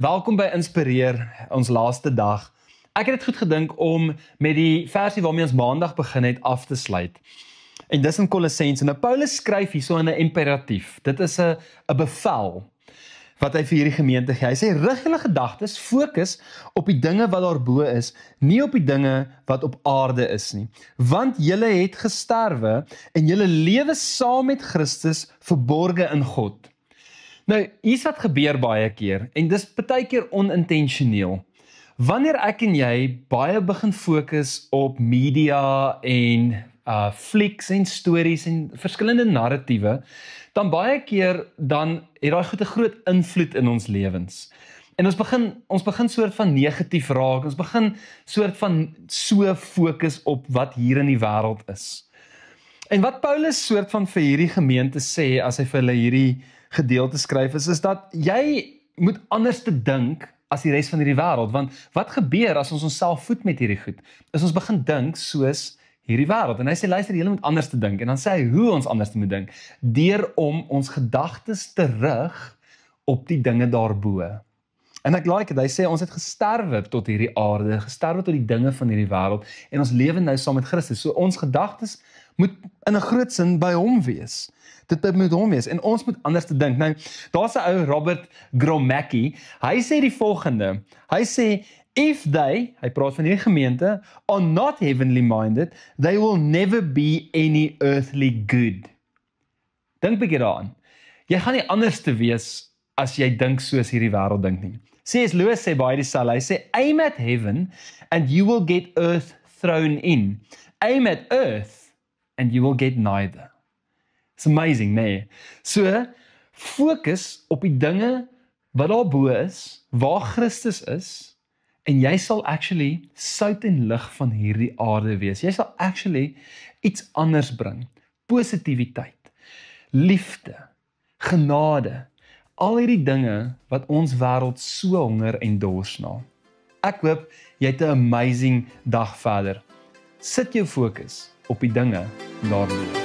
Welkom by Inspireer, ons laaste dag. Ek het dit goed gedink om met die versie waarmee ons maandag begin het af te sluit. En dis in Kolossense. Nou Paulus skryf hierso in 'n imperatief. Dit is 'n bevel wat hy vir hierdie gemeente gee. Hy sê rig julle gedagtes, fokus op die dinge wat daarbo is, nie op die dinge wat op aarde is nie. Want julle het gesterwe en julle lewe saam met Christus verborge in God. Nou, iets wat gebeur baie keer, en dis baie keer onintentioneel. Wanneer ek en jy baie begin fokus op media en flieks en stories en verskillende narratiewe, dan baie keer dan het daai goed 'n groot invloed in ons lewens. En ons begin soort van negatief raak, ons begin soort van so fokus op wat hier in die wêreld is. En wat Paulus soort van vir hierdie gemeente sê, as hy vir hulle hierdie gedeelte skryf, is dat jy moet anders te dink as die res van hierdie wêreld, want wat gebeur as ons onsself voed met hierdie goed? Is ons begin dink soos hierdie wêreld, en hy sê, luister, julle moet anders te dink, en dan sê hy hoe ons anders te moet dink, deur om ons gedagtes te rig op die dinge daarbo. En ek like dit, hy sê, ons het gesterwe tot hierdie aarde, gesterwe tot die dinge van hierdie wêreld, en ons lewe nou saam met Christus, so ons gedagtes moet in 'n groot sin by hom wees. Dit moet hom wees, en ons moet anders te dink. Nou, daar's 'n ou, Robert Gromacki, hy sê die volgende, hy sê, if they, hy praat van hierdie gemeente, are not heavenly minded, they will never be any earthly good. Dink bietjie daaraan. Jy gaan nie anders te wees as jy dink soos hierdie wêreld dink nie. C.S. Lewis sê baie dieselfde, hy sê, aim at heaven and you will get earth thrown in. Aim at earth and you will get neither. It's amazing, nee. So, fokus op die dinge wat daarbo is, waar Christus is, en jy sal actually sout en lig van hierdie aarde wees. Jy sal actually iets anders bring. Positiwiteit, liefde, genade, al hierdie dinge wat ons wêreld so honger en dors na. Ek hoop jy het 'n amazing dag verder. Sit jou fokus op die dinge daarbo.